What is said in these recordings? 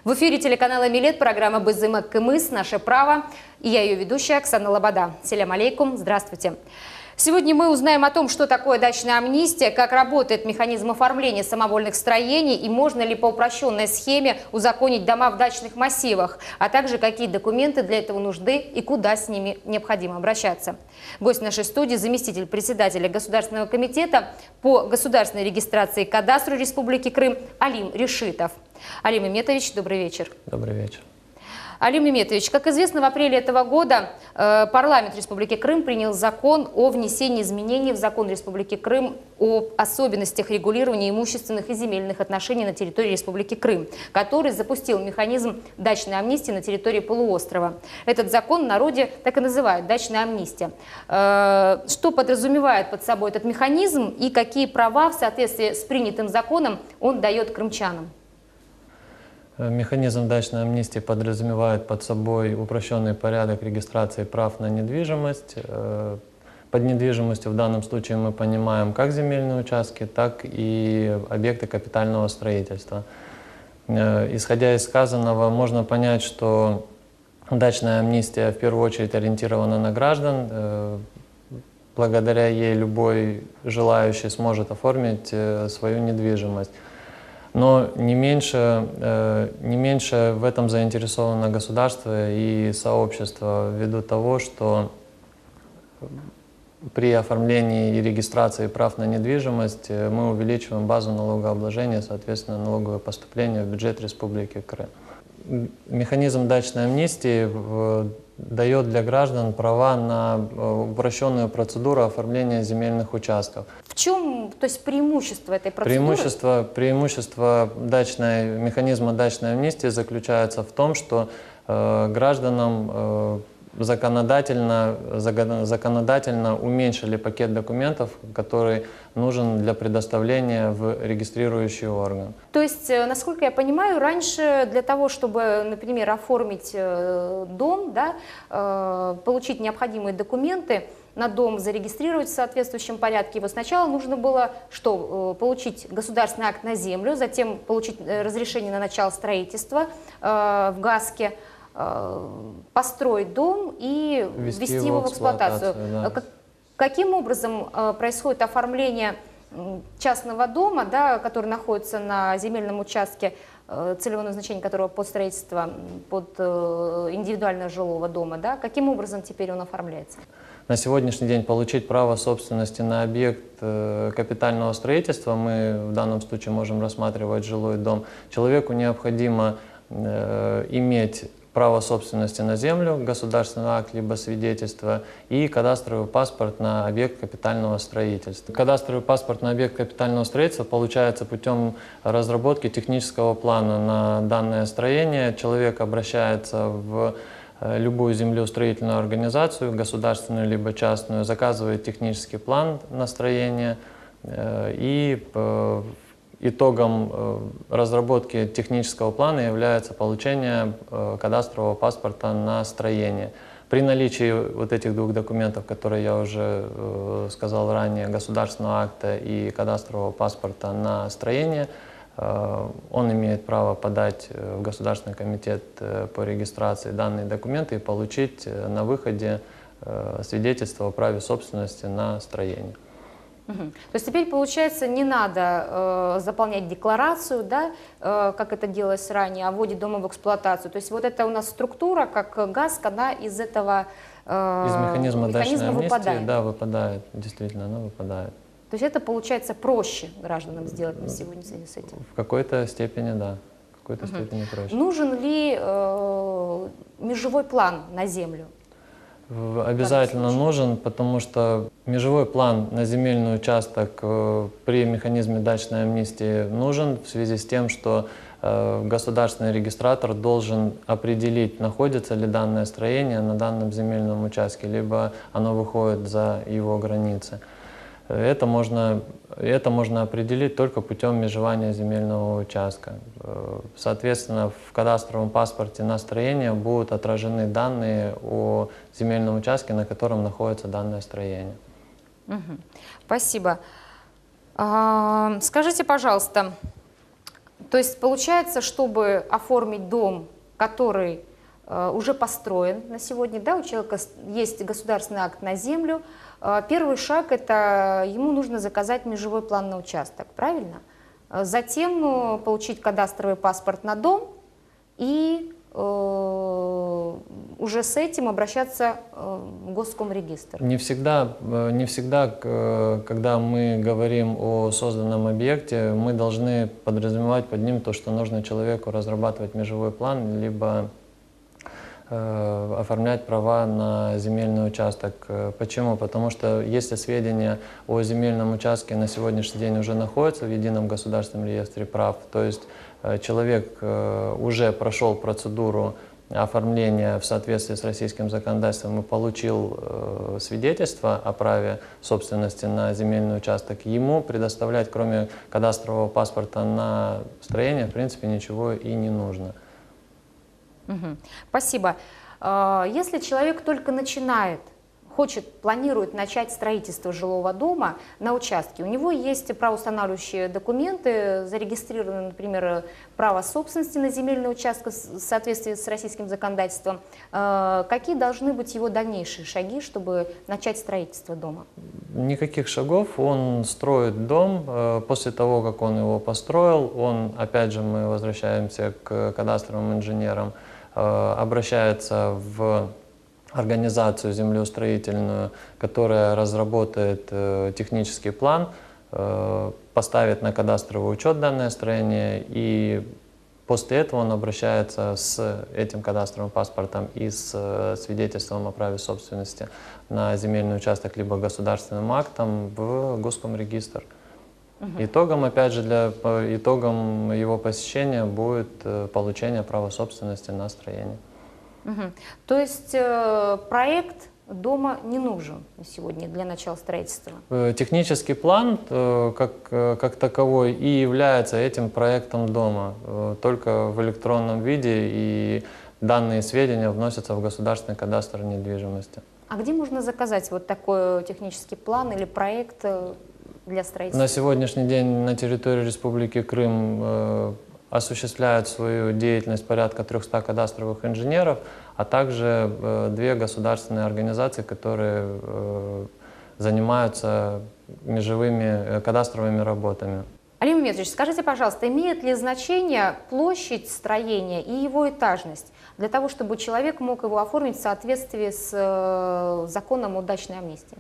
В эфире телеканала «Милет» программа «Бызымак Кымыс. Наше право». И я ее ведущая Оксана Лобода. Селям алейкум. Здравствуйте. Сегодня мы узнаем о том, что такое дачная амнистия, как работает механизм оформления самовольных строений и можно ли по упрощенной схеме узаконить дома в дачных массивах, а также какие документы для этого нужны и куда с ними необходимо обращаться. Гость нашей студии – заместитель председателя Государственного комитета по государственной регистрации и кадастру Республики Крым Алим Решитов. Алим Иметович, добрый вечер. Добрый вечер. Алим Иметович, как известно, в апреле этого года парламент Республики Крым принял закон о внесении изменений в закон Республики Крым о особенностях регулирования имущественных и земельных отношений на территории Республики Крым, который запустил механизм дачной амнистии на территории полуострова. Этот закон в народе так и называют – дачная амнистия. Что подразумевает под собой этот механизм и какие права в соответствии с принятым законом он дает крымчанам? Механизм дачной амнистии подразумевает под собой упрощенный порядок регистрации прав на недвижимость. Под недвижимостью в данном случае мы понимаем как земельные участки, так и объекты капитального строительства. Исходя из сказанного, можно понять, что дачная амнистия в первую очередь ориентирована на граждан. Благодаря ей любой желающий сможет оформить свою недвижимость. Но не меньше в этом заинтересовано государство и сообщество ввиду того, что при оформлении и регистрации прав на недвижимость мы увеличиваем базу налогообложения, соответственно, налоговые поступления в бюджет Республики Крым. Механизм дачной амнистии дает для граждан права на упрощенную процедуру оформления земельных участков. В чем, то есть, преимущество этой процедуры? Преимущество механизма дачной амнистии заключается в том, что гражданам законодательно уменьшили пакет документов, который нужен для предоставления в регистрирующий орган. То есть, насколько я понимаю, раньше для того, чтобы, например, оформить дом, да, получить необходимые документы на дом, зарегистрировать в соответствующем порядке, его сначала нужно было что? Получить государственный акт на землю, затем получить разрешение на начало строительства в ГАСКе, построить дом и ввести его в эксплуатацию. Да. Каким образом происходит оформление частного дома, да, который находится на земельном участке, целевое назначение которого под строительство, под индивидуального жилого дома, да? Каким образом теперь он оформляется? На сегодняшний день получить право собственности на объект капитального строительства, мы в данном случае можем рассматривать жилой дом, человеку необходимо иметь право собственности на землю, государственный акт либо свидетельство и кадастровый паспорт на объект капитального строительства. Кадастровый паспорт на объект капитального строительства получается путем разработки технического плана на данное строение. Человек обращается в любую землеустроительную организацию, государственную либо частную, заказывает технический план на строение и итогом разработки технического плана является получение кадастрового паспорта на строение. При наличии вот этих двух документов, которые я уже сказал ранее, государственного акта и кадастрового паспорта на строение, он имеет право подать в Государственный комитет по регистрации данные документы и получить на выходе свидетельство о праве собственности на строение. То есть теперь, получается, не надо заполнять декларацию, да, как это делалось ранее, о вводе дома в эксплуатацию. То есть вот это у нас структура, как ГАСК, она из этого из механизма дачной амнистии, выпадает. Да, выпадает, действительно, она выпадает. То есть это, получается, проще гражданам сделать на сегодня в связи с этим? В какой-то степени, да. В какой-то степени проще. Нужен ли межевой план на землю? Обязательно нужен, потому что межевой план на земельный участок при механизме дачной амнистии нужен в связи с тем, что государственный регистратор должен определить, находится ли данное строение на данном земельном участке, либо оно выходит за его границы. Это можно определить только путем межевания земельного участка. Соответственно, в кадастровом паспорте на строение будут отражены данные о земельном участке, на котором находится данное строение. Спасибо. Скажите, пожалуйста, То есть получается, чтобы оформить дом, который уже построен на сегодня, да, у человека есть государственный акт на землю, первый шаг — это ему нужно заказать межевой план на участок, правильно? Затем получить кадастровый паспорт на дом и уже с этим обращаться в Госкомрегистр. Не всегда, когда мы говорим о созданном объекте, мы должны подразумевать под ним то, что нужно человеку разрабатывать межевой план, либо оформлять права на земельный участок. Почему? Потому что если сведения о земельном участке на сегодняшний день уже находятся в Едином государственном реестре прав, то есть человек уже прошел процедуру оформления в соответствии с российским законодательством и получил свидетельство о праве собственности на земельный участок, ему предоставлять, кроме кадастрового паспорта на строение, в принципе, ничего и не нужно. Спасибо. Если человек только начинает, планирует начать строительство жилого дома на участке, у него есть правоустанавливающие документы, зарегистрировано, например, право собственности на земельный участок в соответствии с российским законодательством, какие должны быть его дальнейшие шаги, чтобы начать строительство дома? Никаких шагов. Он строит дом. После того, как он его построил, опять же, мы возвращаемся к кадастровым инженерам, обращается в организацию землеустроительную, которая разработает технический план, поставит на кадастровый учет данное строение, и после этого он обращается с этим кадастровым паспортом и с свидетельством о праве собственности на земельный участок либо государственным актом в Госкомрегистр. Итогом, опять же, итогом его посещения будет получение права собственности на строение. То есть проект дома не нужен на сегодня для начала строительства? Технический план как таковой и является этим проектом дома, только в электронном виде, и данные сведения вносятся в государственный кадастр недвижимости. А где можно заказать вот такой технический план или проект для строительства? На сегодняшний день на территории Республики Крым осуществляют свою деятельность порядка 300 кадастровых инженеров, а также 2 государственные организации, которые занимаются межевыми кадастровыми работами. Алим Мухаммедович, скажите, пожалуйста, имеет ли значение площадь строения и его этажность для того, чтобы человек мог его оформить в соответствии с законом о дачной амнистии?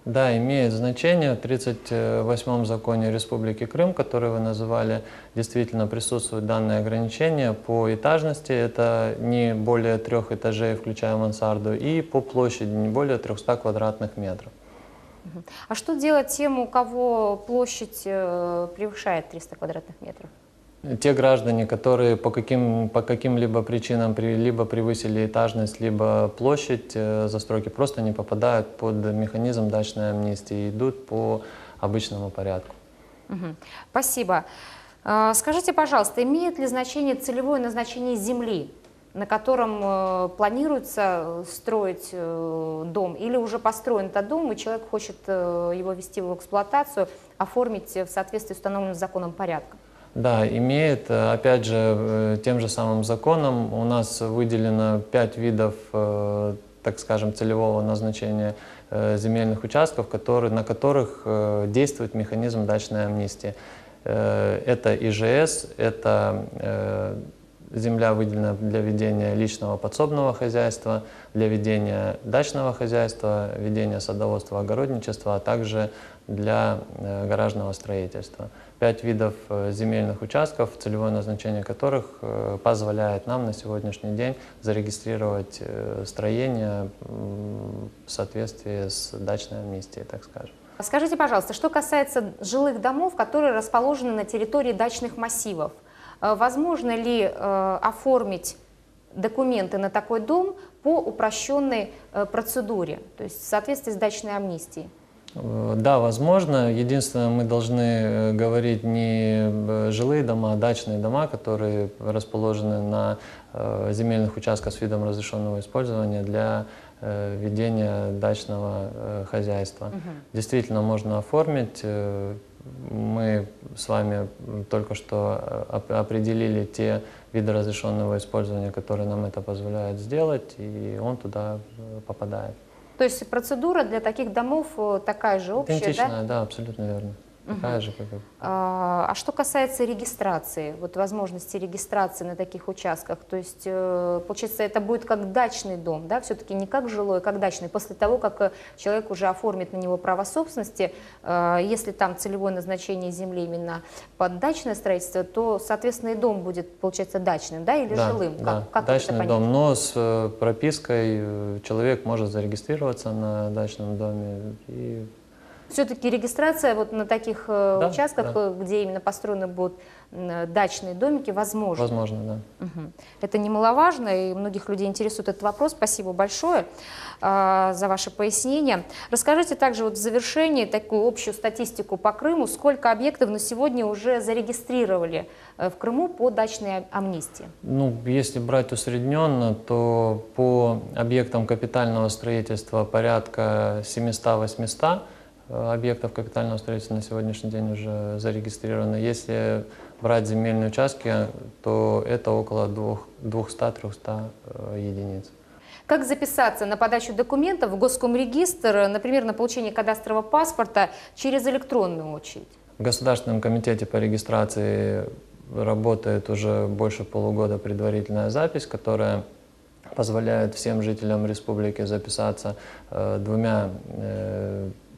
Да, имеет значение. В 38-м законе Республики Крым, который вы называли, действительно присутствует данное ограничение по этажности. Это не более 3 этажей, включая мансарду, и по площади не более 300 квадратных метров. А что делать тем, у кого площадь превышает 300 квадратных метров? Те граждане, которые по каким-либо причинам либо превысили этажность, либо площадь застройки, просто не попадают под механизм дачной амнистии и идут по обычному порядку. Спасибо. Скажите, пожалуйста, имеет ли значение целевое назначение земли, на котором планируется строить дом, или уже построен этот дом, и человек хочет его ввести в эксплуатацию, оформить в соответствии с установленным законом порядком? Да, имеет. Опять же, тем же самым законом у нас выделено 5 видов, так скажем, целевого назначения земельных участков, на которых действует механизм дачной амнистии. Это ИЖС, это земля выделена для ведения личного подсобного хозяйства, для ведения дачного хозяйства, ведения садоводства, огородничества, а также для гаражного строительства. 5 видов земельных участков, целевое назначение которых позволяет нам на сегодняшний день зарегистрировать строение в соответствии с дачной амнистией, так скажем. Скажите, пожалуйста, что касается жилых домов, которые расположены на территории дачных массивов, возможно ли оформить документы на такой дом по упрощенной процедуре, то есть в соответствии с дачной амнистией? Да, возможно. Единственное, мы должны говорить не жилые дома, а дачные дома, которые расположены на земельных участках с видом разрешенного использования для ведения дачного хозяйства. Действительно, можно оформить мы с вами только что определили те виды разрешенного использования, которые нам это позволяют сделать, и он туда попадает. То есть процедура для таких домов такая же, общая, Идентичная, да? да, абсолютно верно. Такая же, как и... А что касается регистрации, вот возможности регистрации на таких участках, то есть, получается, это будет как дачный дом, да, все-таки не как жилой, а как дачный. После того, как человек уже оформит на него право собственности, если там целевое назначение земли именно под дачное строительство, то, соответственно, и дом будет, получается, дачным, да, или Да, жилым? да, как дачный это дом, но с пропиской человек может зарегистрироваться на дачном доме и... Все-таки регистрация вот на таких участках, да. где именно построены будут дачные домики, возможно. Возможно, да. Это немаловажно, и многих людей интересует этот вопрос. Спасибо большое за ваше пояснение. Расскажите также вот в завершении такую общую статистику по Крыму. Сколько объектов на сегодня уже зарегистрировали в Крыму по дачной амнистии? Ну, если брать усредненно, то по объектам капитального строительства порядка 700-800 объектов капитального строительства на сегодняшний день уже зарегистрировано. Если брать земельные участки, то это около 200-300 единиц. Как записаться на подачу документов в Госкомрегистр, например, на получение кадастрового паспорта через электронную очередь? В Государственном комитете по регистрации работает уже больше полугода предварительная запись, которая позволяет всем жителям республики записаться двумя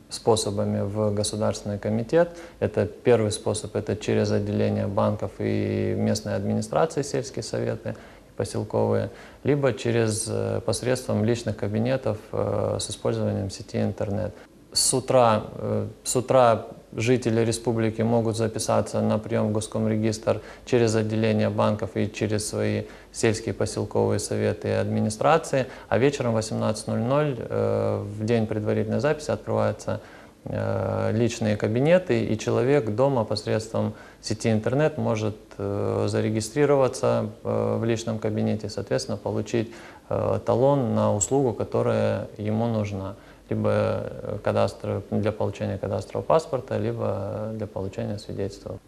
способами в Государственный комитет. Это первый способ, это через отделение банков и местной администрации, сельские советы, поселковые, либо через посредством личных кабинетов с использованием сети интернет. С утра жители республики могут записаться на прием в Госкомрегистр через отделение банков и через свои сельские поселковые советы и администрации, а вечером в 18:00 в день предварительной записи открываются личные кабинеты, и человек дома посредством сети интернет может зарегистрироваться в личном кабинете, соответственно, получить талон на услугу, которая ему нужна. Либо для получения кадастрового паспорта, либо для получения свидетельства.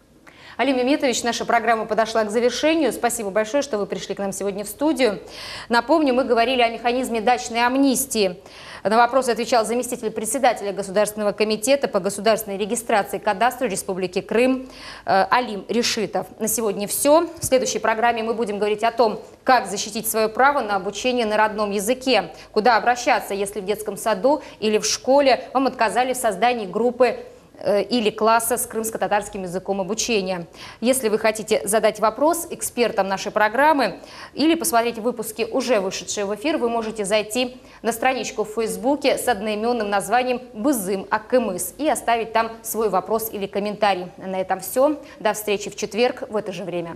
Алим Меметович, наша программа подошла к завершению. Спасибо большое, что вы пришли к нам сегодня в студию. Напомню, мы говорили о механизме дачной амнистии. На вопросы отвечал заместитель председателя Государственного комитета по государственной регистрации кадастра Республики Крым Алим Решитов. На сегодня все. В следующей программе мы будем говорить о том, как защитить свое право на обучение на родном языке, куда обращаться, если в детском саду или в школе вам отказали в создании группы или класса с крымско-татарским языком обучения. Если вы хотите задать вопрос экспертам нашей программы или посмотреть выпуски, уже вышедшие в эфир, вы можете зайти на страничку в Фейсбуке с одноименным названием «Бызым Аккымыс» и оставить там свой вопрос или комментарий. На этом все. До встречи в четверг в это же время.